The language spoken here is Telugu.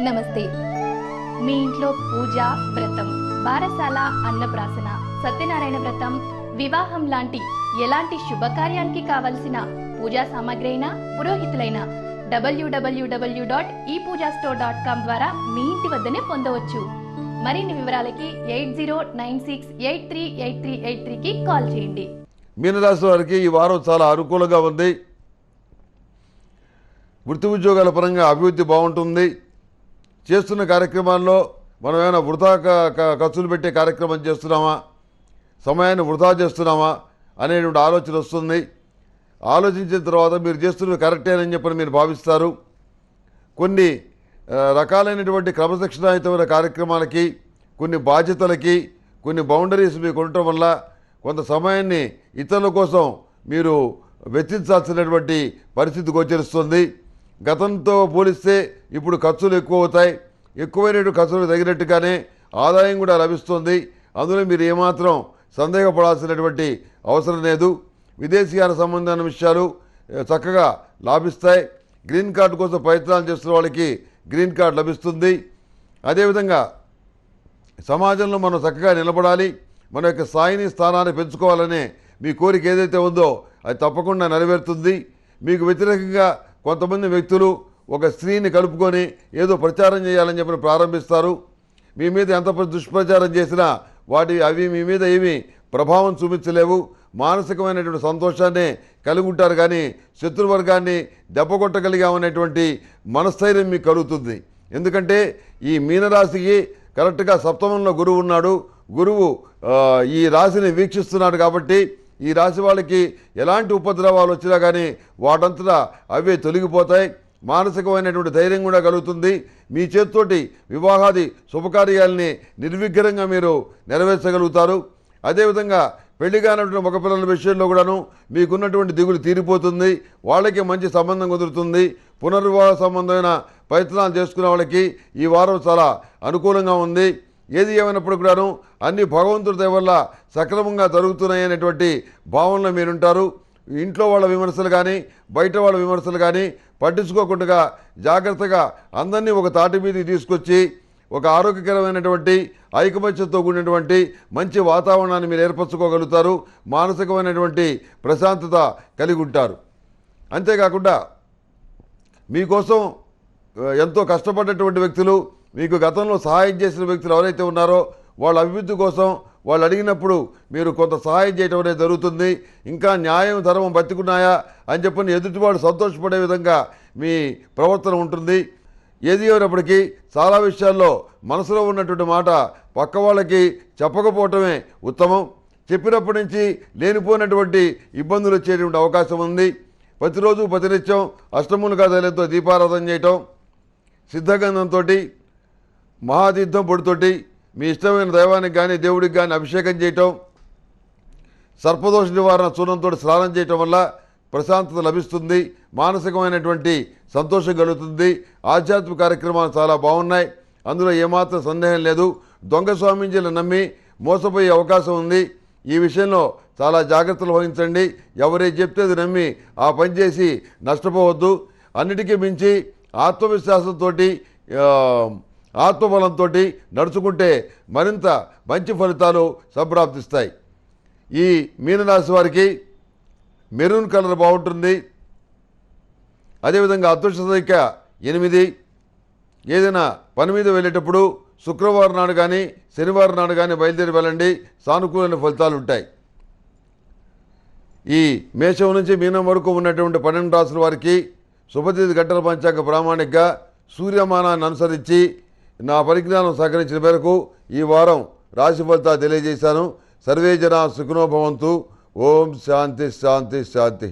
నమస్తే. మీ ఇంట్లో పూజ, వ్రతం, బారసాల, అన్నప్రాసన, సత్యనారాయణ వ్రతం, వివాహం లాంటి ఎలాంటి శుభకార్యానికి కావలసిన పూజా సామాగ్రి అయినా, పురోహితులైన www.epoojastore.com ద్వారా మీ ఇంటి వద్దనే పొందవచ్చు. మరిన్ని వివరాలకి 8096838383కి కాల్ చేయండి. మీనరాశి వారికి ఈ వారం చాలా అనుకూలంగా ఉంది. వృత్తి ఉద్యోగాల పరంగా అభివృద్ధి బాగుంటుంది. చేస్తున్న కార్యక్రమాల్లో మనం ఏమైనా వృధా ఖర్చులు పెట్టే కార్యక్రమం చేస్తున్నామా, సమయాన్ని వృధా చేస్తున్నామా అనేటువంటి ఆలోచన వస్తుంది. ఆలోచించిన తర్వాత మీరు చేస్తున్నది కరెక్టేనని చెప్పని మీరు భావిస్తారు. కొన్ని రకాలైనటువంటి క్రమశిక్షణాయుతమైన కార్యక్రమాలకి, కొన్ని బాధ్యతలకి, కొన్ని బౌండరీస్ మీకు ఉండటం వల్ల కొంత సమయాన్ని ఇతరుల కోసం మీరు వెచ్చించాల్సినటువంటి పరిస్థితి గోచరిస్తుంది. గతంతో పోలిస్తే ఇప్పుడు ఖర్చులు ఎక్కువ అవుతాయి. ఎక్కువైనటువంటి ఖర్చులు తగినట్టుగానే ఆదాయం కూడా లభిస్తుంది. అందులో మీరు ఏమాత్రం సందేహపడాల్సినటువంటి అవసరం లేదు. విదేశీయాల సంబంధమైన విషయాలు చక్కగా లాభిస్తాయి. గ్రీన్ కార్డు కోసం ప్రయత్నాలు చేస్తున్న వాళ్ళకి గ్రీన్ కార్డు లభిస్తుంది. అదేవిధంగా సమాజంలో మనం చక్కగా నిలబడాలి, మన యొక్క స్థాయిని, స్థానాన్ని పెంచుకోవాలనే మీ కోరిక ఏదైతే ఉందో అది తప్పకుండా నెరవేరుతుంది. మీకు వ్యతిరేకంగా కొంతమంది వ్యక్తులు ఒక స్త్రీని కలుపుకొని ఏదో ప్రచారం చేయాలని చెప్పి ప్రారంభిస్తారు. మీ మీద ఎంత దుష్ప్రచారం చేసినా అవి మీ మీద ఏమీ ప్రభావం చూపించలేవు. మానసికమైనటువంటి సంతోషాన్ని కలిగి ఉంటారు, కానీ శత్రువర్గాన్ని దెబ్బకొట్టగలిగామనేటువంటి మనస్థైర్యం మీకు కలుగుతుంది. ఎందుకంటే ఈ మీనరాశికి కరెక్ట్గా సప్తమంలో గురువు ఉన్నాడు. గురువు ఈ రాశిని వీక్షిస్తున్నాడు. కాబట్టి ఈ రాశి వాళ్ళకి ఎలాంటి ఉపద్రవాలు వచ్చినా కానీ వాటంతటా అవే తొలగిపోతాయి. మానసికమైనటువంటి ధైర్యం కూడా కలుగుతుంది. మీ చేతితోటి వివాహాది శుభకార్యాలని నిర్విఘ్నంగా మీరు నెరవేర్చగలుగుతారు. అదేవిధంగా పెళ్లి కానటువంటి మగపిల్లల విషయంలో కూడాను మీకున్నటువంటి దిగులు తీరిపోతుంది. వాళ్ళకి మంచి సంబంధం కుదురుతుంది. పునర్వివాహ సంబంధమైన ప్రయత్నాలు చేసుకునే వాళ్ళకి ఈ వారం చాలా అనుకూలంగా ఉంది. ఏది ఏమైనప్పుడు కూడాను అన్ని భగవంతుడి దయ వల్ల సక్రమంగా జరుగుతున్నాయి అనేటువంటి భావనలో మీరుంటారు. ఇంట్లో వాళ్ళ విమర్శలు కానీ, బయట వాళ్ళ విమర్శలు కానీ పట్టించుకోకుండా జాగ్రత్తగా అందరినీ ఒక తాటి మీదకి తీసుకొచ్చి ఒక ఆరోగ్యకరమైనటువంటి ఐకమత్యంతో కూడినటువంటి మంచి వాతావరణాన్ని మీరు ఏర్పరచుకోగలుగుతారు. మానసికమైనటువంటి ప్రశాంతత కలిగి ఉంటారు. అంతేకాకుండా మీకోసం ఎంతో కష్టపడ్డటువంటి వ్యక్తులు, మీకు గతంలో సహాయం చేసిన వ్యక్తులు ఎవరైతే ఉన్నారో వాళ్ళ అభివృద్ధి కోసం వాళ్ళు అడిగినప్పుడు మీరు కొంత సహాయం చేయడం అనేది జరుగుతుంది. ఇంకా న్యాయం, ధర్మం బతికున్నాయా అని చెప్పని ఎదుటివాడు సంతోషపడే విధంగా మీ ప్రవర్తన ఉంటుంది. ఏది అయినప్పటికీ చాలా విషయాల్లో మనసులో ఉన్నటువంటి మాట పక్క వాళ్ళకి చెప్పకపోవటమే ఉత్తమం. చెప్పినప్పటి నుంచి లేనిపోయినటువంటి ఇబ్బందులు వచ్చేటువంటి అవకాశం ఉంది. ప్రతిరోజు ప్రతినిత్యం అష్టములుగా తైలంతో దీపారాధన చేయటం, సిద్ధగంధంతో, మహాతీర్థం పొడితోటి మీ ఇష్టమైన దైవానికి కానీ దేవుడికి కానీ అభిషేకం చేయటం, సర్పదోష నివారణ చూర్ణంతో స్నానం చేయటం వల్ల ప్రశాంతత లభిస్తుంది. మానసికమైనటువంటి సంతోషం కలుగుతుంది. ఆధ్యాత్మిక కార్యక్రమాలు చాలా బాగున్నాయి. అందులో ఏమాత్రం సందేహం లేదు. దొంగ స్వామీజీలు నమ్మి మోసపోయే అవకాశం ఉంది. ఈ విషయంలో చాలా జాగ్రత్తలు వహించండి. ఎవరే చెప్తే అది నమ్మి ఆ పని చేసి నష్టపోవద్దు. అన్నిటికీ మించి ఆత్మవిశ్వాసంతో, ఆత్మబలంతో నడుచుకుంటే మరింత మంచి ఫలితాలు సంప్రాప్తిస్తాయి. ఈ మీనరాశి వారికి మెరూన్ కలర్ బాగుంటుంది. అదేవిధంగా అదృష్ట సంఖ్య 8. ఏదైనా పని మీద వెళ్ళేటప్పుడు శుక్రవారం నాడు కానీ శనివారం నాడు కానీ బయలుదేరి వెళ్ళండి. సానుకూలమైన ఫలితాలు ఉంటాయి. ఈ మేషం నుంచి మీనం వరకు ఉన్నటువంటి 12 రాసుల వారికి శుభతిథి గంటల పంచాంగ ప్రామాణికగా సూర్యమానాన్ని అనుసరించి నా పరిజ్ఞానం సహకరించిన మేరకు ఈ వారం రాశి ఫలితాలు తెలియజేశాను. సర్వే జనా సుఖినో భవంతు. ఓం శాంతి శాంతి శాంతి.